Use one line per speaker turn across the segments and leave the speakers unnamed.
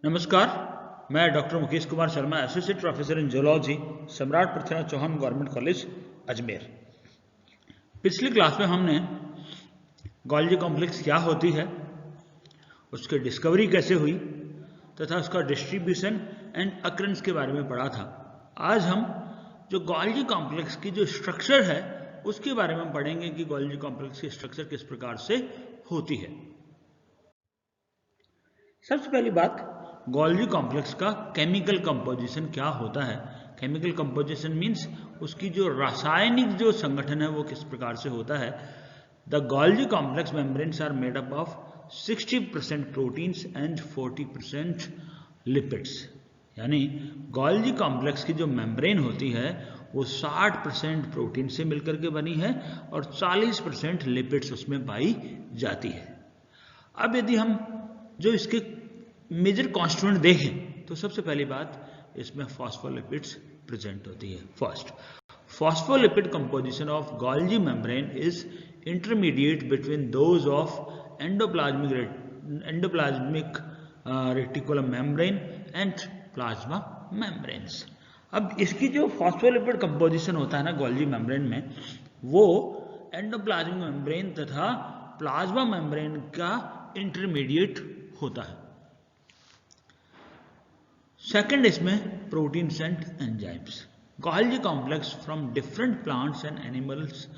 नमस्कार, मैं doctor Mukesh Kumar Sharma, associate professor in zoology, सम्राट पृथ्वीनाथ चौहान गवर्नमेंट कॉलेज अजमेर। पिछली क्लास में हमने गोल्जी कॉम्प्लेक्स क्या होती है, उसकी डिस्कवरी कैसे हुई तथा उसका डिस्ट्रीब्यूशन एंड अकरेंस के बारे में पढ़ा था। आज हम जो गोल्जी कॉम्प्लेक्स की जो स्ट्रक्चर है उसके बारे में पढ़ेंगे कि गोल्जी कॉम्प्लेक्स की स्ट्रक्चर किस प्रकार से होती है। सबसे पहली बात, गोल्जी कॉम्प्लेक्स का केमिकल कंपोजिशन क्या होता है। केमिकल कंपोजिशन मींस उसकी जो रासायनिक जो संगठन है वो किस प्रकार से होता है। The Golgi complex membranes are made up of 60% proteins and 40% lipids. यानी गोल्जी कॉम्प्लेक्स की जो मेम्ब्रेन होती है वो 60% प्रोटीन से मिलकर के बनी है और 40% लिपिड्स उसमें पाई जाती है। अब यदि हम जो इसके मेजर कॉन्स्टिट्यूएंट देखें तो सबसे पहली बात, इसमें फॉस्फोलिपिड्स प्रेजेंट होती है। First, phospholipid composition of Golgi membrane is intermediate between those of endoplasmic reticulum membrane and plasma membranes. अब इसकी जो फॉस्फोलिपिड कंपोजिशन होता है ना गोल्जी मेम्ब्रेन में, वो एंडोप्लाज्मिक मेम्ब्रेन तथा प्लाज्मा मेम्ब्रेन का इंटरमीडिएट होता है। सेकंड, इसमें proteins and enzymes. Golgi complex from different plants and animals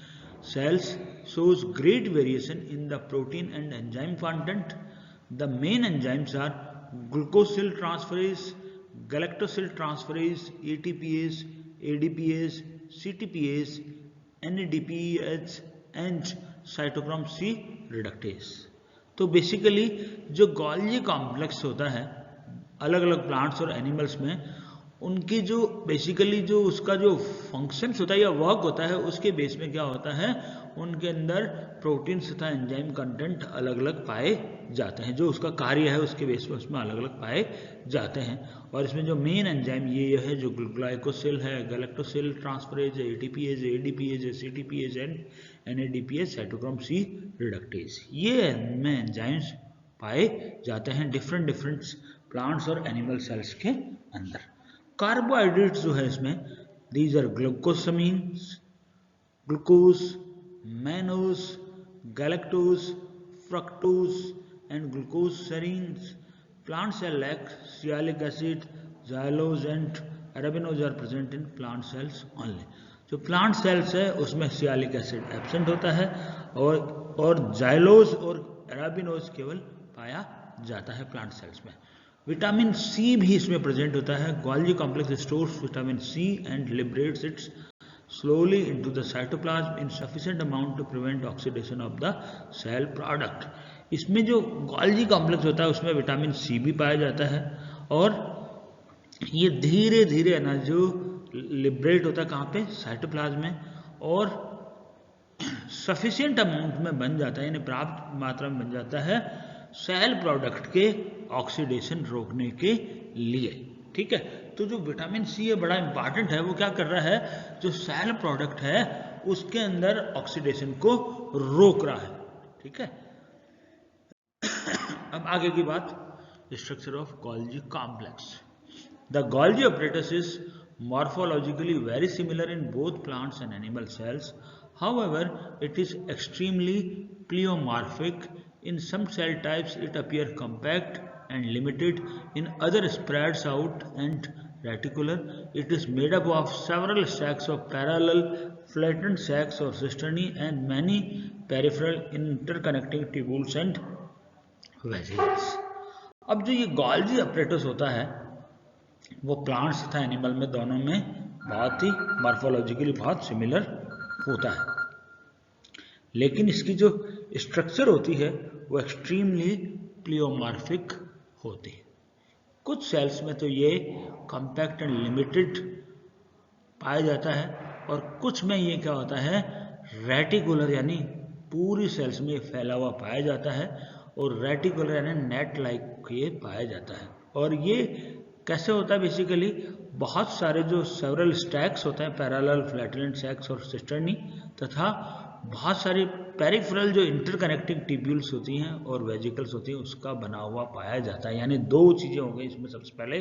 cells shows great variation in the protein and enzyme content. The main enzymes are glucosyl transferase, galactosyl transferase, ATPase, ADPase, CTPase, NADPH and cytochrome C reductase. तो basically जो Golgi complex होता है अलग अलग plants और animals में, उनकी जो बेसिकली जो उसका जो फंक्शंस होता है या वर्क होता है उसके बेस में क्या होता है, उनके अंदर प्रोटीन्स तथा एंजाइम कंटेंट अलग अलग पाए जाते हैं। जो उसका कार्य है उसके बेस पर उसमें अलग अलग पाए जाते हैं। और इसमें जो मेन एंजाइम ये है जो ग्लाइकोसिल है, गैलेक्टोसिल ट्रांसफरेज है, ATPase, ADPase, CTPase and NADPase, cytochrome C reductase, ये में एंजाइम्स पाए जाते हैं डिफरेंट प्लांट्स और एनिमल सेल्स के अंदर। कार्बोहाइड्रेट्स जो है इसमें, these are glucosamines, glucose, mannose, galactose, fructose and glucose serines. Plant cell lack sialic acid, xylose and arabinose are present in plant cells only. जो प्लांट सेल्स है उसमें sialic acid absent होता है और जाइलोज और अरेबिनोज केवल पाया जाता है प्लांट सेल्स में। विटामिन सी भी इसमें प्रेजेंट होता है। Golgi complex stores vitamin C and liberates its slowly into the cytoplasm in sufficient amount to prevent oxidation of the cell product. इसमें जो गोल्जी कॉम्प्लेक्स होता है उसमें विटामिन सी भी पाया जाता है और ये धीरे धीरे ना जो लिबरेट होता है कहाँ पे, साइटोप्लाज्म में, और सफिशिएंट अमाउंट में बन जाता है, यानी पर्याप्त मात्रा में बन जाता है सेल प्रोडक्ट के ऑक्सीडेशन रोकने के लिए। ठीक है, तो जो विटामिन सी है बड़ा इंपॉर्टेंट है। वो क्या कर रहा है, जो सेल प्रोडक्ट है उसके अंदर ऑक्सीडेशन को रोक रहा है। ठीक है, अब आगे की बात, structure of Golgi complex. The Golgi apparatus is morphologically very similar in both plants and animal cells. However, it is extremely pleomorphic. In some cell types it appears compact and limited, in other spreads out and reticular. It is made up of several stacks of parallel flattened sacs or cisternae and many peripheral interconnecting tubules and vesicles. अब जो ये Golgi apparatus होता है वो plants तथा animal में दोनों में बहुत ही मॉर्फोलॉजिकली बहुत सिमिलर होता है, लेकिन इसकी जो स्ट्रक्चर होती है वो एक्सट्रीमली प्लियोमॉर्फिक होती है। कुछ सेल्स में तो ये कॉम्पैक्ट एंड लिमिटेड पाया जाता है और कुछ में ये क्या होता है, रेटिकुलर, यानी पूरी सेल्स में फैला हुआ पाया जाता है और रेटिकुलर यानी नेट लाइक ये पाया जाता है। और ये कैसे होता है, बेसिकली बहुत सारे जो सेवरल स्टैक्स होते हैं, पैरेलल, फ्लैटनेड सैक्स और सिस्टर्नी, तथा बहुत सारी पेरिफेरल जो इंटरकनेक्टिंग ट्यूब्यूल्स होती हैं और वेजिकल्स होती हैं उसका बना हुआ पाया जाता है। यानी दो चीज़ें हो गई इसमें, सबसे पहले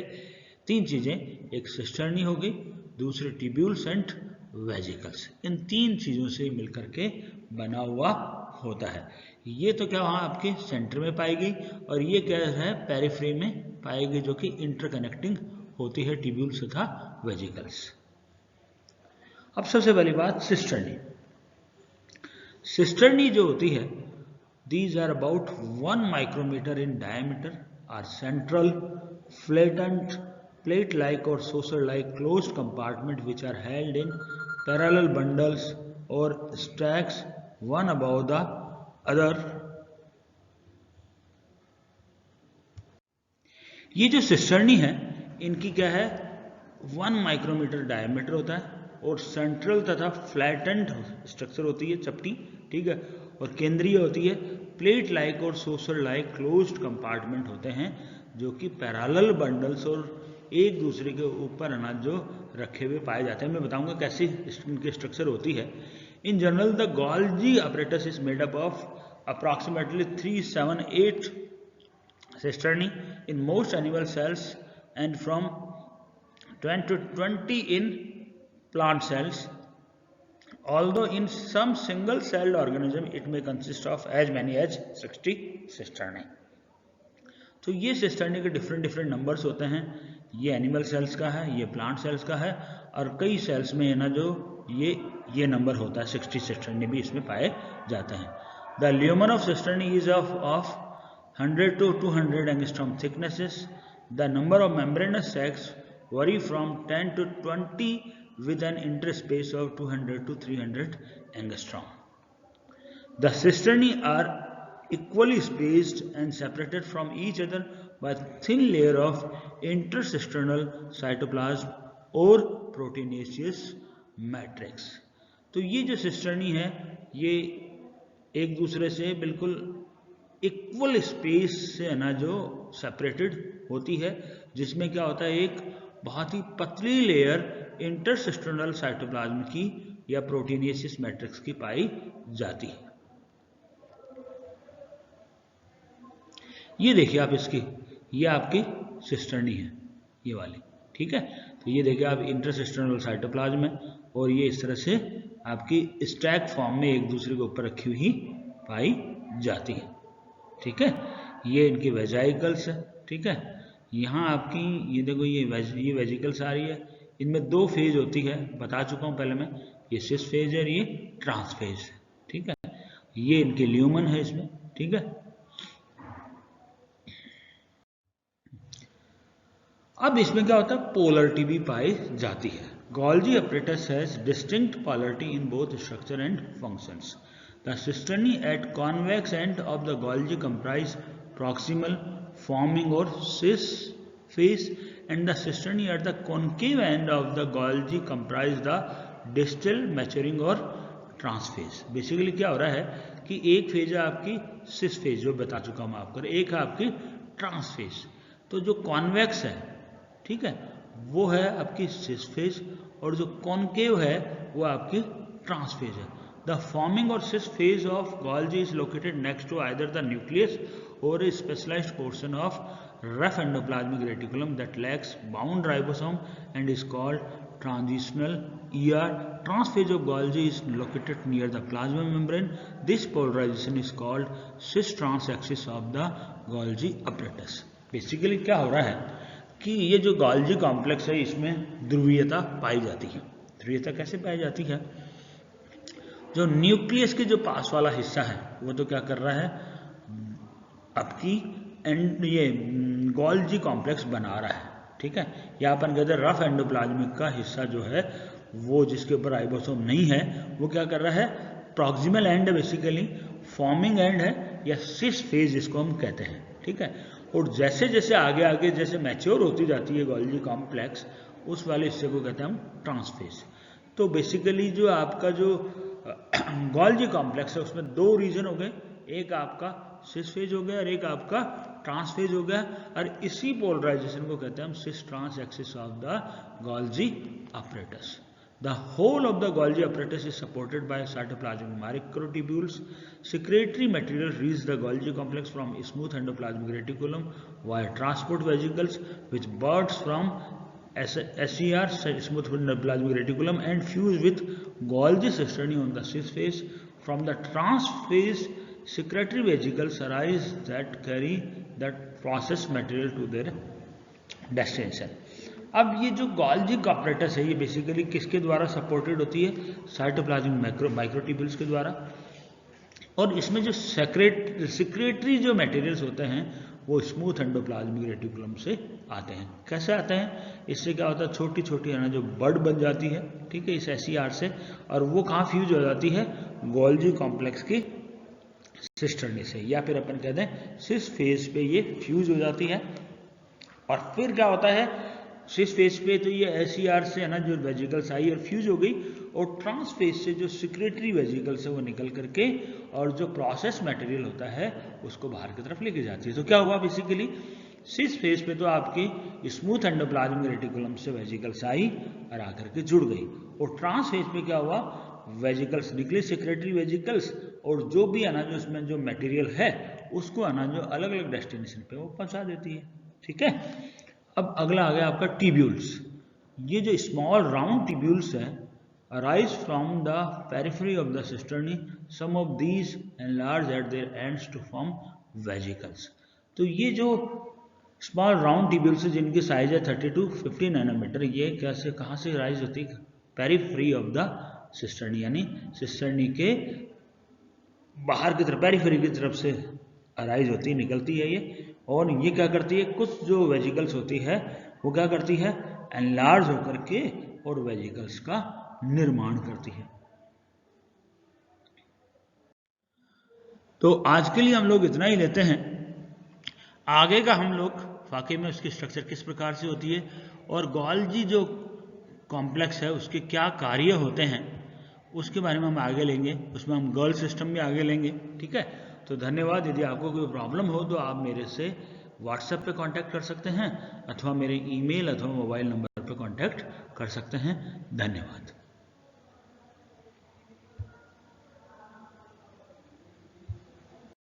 तीन चीज़ें, एक सिस्टर्नी हो गई, दूसरे ट्यूब्यूल्स एंड वेजिकल्स, इन तीन चीज़ों से मिलकर के बना हुआ होता है। ये तो क्या वहाँ आपके सेंटर में पाई गई और ये क्या है पेरिफेरी में पाई गई, जो कि इंटरकनेक्टिंग होती है ट्यूब्यूल्स तथा वेजिकल्स। अब सबसे पहली बात सिस्टर्नी। सिस्टर्नी जो होती है, these are about 1 micrometer in diameter, are central, flattened, plate-like or saucer-like closed compartment which are held in parallel bundles or stacks one above the other. ये जो सिस्टर्नी है इनकी क्या है, 1 माइक्रोमीटर डायमीटर होता है और सेंट्रल तथा फ्लैटेंड स्ट्रक्चर होती है, चपटी, ठीक है, और केंद्रीय होती है, प्लेट लाइक और सोसर लाइक क्लोज्ड कंपार्टमेंट होते हैं जो कि पैरेलल बंडल्स और एक दूसरे के ऊपर अनाज जो रखे हुए पाए जाते हैं। मैं बताऊंगा कैसी इनकी स्ट्रक्चर होती है। In general the Golgi apparatus is made up of approximately 3-7-8 cisternae in most animal cells and from 10 to 20 in plant cells, although in some single celled organism it may consist of as many as 60 cisternae. तो ये cisternae के different numbers होते हैं। ये animal cells का है, ये plant cells का है और कई सेल्स में है ना जो ये नंबर होता है, 60 सिस्टर्नी भी इसमें पाए जाते हैं। The lumen of cisternae is of 100 to 200 angstrom thicknesses. The number of membranous sacs vary from 10 to 20 with an interspace of 200 to 300 angstrom. The cisternae are equally spaced and separated from each other by a thin layer of intercisternal cytoplasm or proteinaceous matrix. तो ये जो cisternae है ये एक दूसरे से बिल्कुल equal space से है ना जो सेपरेटेड होती है, जिसमें क्या होता है एक बहुत ही पतली लेयर इंटरसिस्टर्नल साइटोप्लाज्म की या प्रोटीनेसिस मैट्रिक्स की पाई जाती है। ये देखिए आप इसकी, ये आपकी सिस्टर्नी है ये वाली, ठीक है। तो ये देखिए आप इंटरसिस्टर्नल साइटोप्लाज्म है और ये इस तरह से आपकी स्टैक फॉर्म में एक दूसरे के ऊपर रखी हुई पाई जाती है, ठीक है। ये इनकी वेजाइकल्स है, ठीक है। यहाँ आपकी ये देखो ये वेजिकल्स आ रही है, इनमें दो फेज होती है, बता चुका हूँ पहले मैं, ये सिस फेज है और ये ट्रांस फेज है, ठीक है। ये इनके ल्यूमन है इसमें, ठीक है। अब इसमें क्या होता है, पोलरिटी भी पाई जाती है। Golgi apparatus has distinct polarity in both structure and functions. The cisternae at convex end of the Golgi comprise proximal, forming or cis phase, and the cisternae at the concave end of the Golgi comprise the distal, maturing और trans phase. Basically क्या हो रहा है कि एक phase है आपकी सिस phase जो बता चुका हूँ आपको, एक है आपकी ट्रांस फेज। तो जो कॉन्वेक्स है, ठीक है, वो है आपकी सिस फेज और जो कॉन्केव है वो आपकी ट्रांस फेज है। The forming or cis phase of Golgi is located next to either the nucleus or a specialized portion of rough endoplasmic reticulum that lacks bound ribosome and is called transitional ER. Trans phase of Golgi is located near the plasma membrane. This polarization is called cis-trans axis of the Golgi apparatus. Basically क्या हो रहा है कि ये जो Golgi complex है इसमें ध्रुवीयता पाई जाती है। ध्रुवीयता कैसे पाई जाती है, जो न्यूक्लियस के जो पास वाला हिस्सा है वो तो क्या कर रहा है आपकी ये गोल्जी कॉम्प्लेक्स बना रहा है, ठीक है। या अपन कहते हैं रफ एंडोप्लाज्मिक का हिस्सा जो है वो जिसके ऊपर राइबोसोम नहीं है वो क्या कर रहा है, प्रॉक्सिमल एंड है, बेसिकली फॉर्मिंग एंड है या सिस फेज जिसको हम कहते हैं, ठीक है। और जैसे जैसे आगे जैसे मैच्योर होती जाती है गोल्जी कॉम्प्लेक्स उस वाले हिस्से को कहते हैं हम ट्रांस फेज। तो बेसिकली जो आपका जो गोल्जी कॉम्प्लेक्स है उसमें दो रीजन हो गए, एक आपका सिस फेज हो गया और एक आपका ट्रांस फेज हो गया, और इसी पोलराइजेशन को कहते हैं हम cis trans axis of the Golgi apparatus. The whole of the Golgi apparatus is supported by cytoplasmic microtubules. Secretory material reaches the Golgi complex from smooth endoplasmic reticulum via transport vesicles, which bursts from SER, smooth endoplasmic reticulum, and fuse with Golgi cisternae on the cis phase. From the transphase, secretory vesicles arise that carry that process material to their destination. अब ये जो Golgi apparatus है ये basically किसके द्वारा supported होती है? Cytoplasmic microtubules के द्वारा। और इसमें जो सेक्रेटरी जो मटेरियल्स होते हैं वो स्मूथ एंडोप्लाज्मिक रेटिकुलम से आते हैं। कैसे आते हैं? इससे क्या होता है, छोटी छोटी है ना जो बड बन जाती है, ठीक है, इस SER से, और वो कहाँ फ्यूज हो जाती है? गोल्जी कॉम्प्लेक्स की सिस्टर्नी से, या फिर अपन कहते हैं सिस फेज पे ये फ्यूज हो जाती है। और फिर क्या होता है, सिस फेज पे तो ये SER से है ना जो वेजिकल्स आई और फ्यूज हो गई, और ट्रांस फेज से जो सिक्रेटरी वेजिकल्स है वो निकल करके और जो प्रोसेस मटेरियल होता है उसको बाहर की तरफ लेके जाती है। तो क्या हुआ बेसिकली, सिस फेज पे तो आपकी स्मूथ एंडोप्लाज्मिक रेटिकुलम से वेजिकल्स आई और आकर के जुड़ गई, और ट्रांस फेज पे क्या हुआ, वेजिकल्स निकले, सेक्रेटरी वेजिकल्स, और जो भी है ना जो इसमें जो मटेरियल है उसको है ना जो अलग अलग डेस्टिनेशन पे वो पहुंचा देती है। ठीक है, अब अगला आ गया आपका ट्यूब्यूल्स। ये जो स्मॉल राउंड ट्यूब्यूल्स है arise from the periphery of the cisternae. Some of these enlarge at their ends to form vesicles. तो ये जो स्मॉल राउंड ट्यूब्यूल्स है जिनकी साइज है 30 to 50 नैनोमीटर, ये कैसे कहाँ से राइज होती है? पेरिफेरी ऑफ द सिस्टर्नी, यानी सिस्टर्नी के बाहर की तरफ, पेरिफेरी की तरफ से अराइज होती है, निकलती है ये। और ये क्या करती है, कुछ जो वेजिकल्स होती है वो क्या करती है, एनलार्ज होकर के और वेजिकल्स का निर्माण करती है। तो आज के लिए हम लोग इतना ही लेते हैं। आगे का हम लोग वाकई में उसकी स्ट्रक्चर किस प्रकार से होती है और गोल्जी जो कॉम्प्लेक्स है उसके क्या कार्य होते हैं उसके बारे में हम आगे लेंगे। उसमें हम गर्ल सिस्टम भी आगे लेंगे। ठीक है, तो धन्यवाद। यदि आपको कोई प्रॉब्लम हो तो आप मेरे से व्हाट्सएप पे कांटेक्ट कर सकते हैं अथवा मेरे ईमेल अथवा मोबाइल नंबर पे कांटेक्ट कर सकते हैं। धन्यवाद।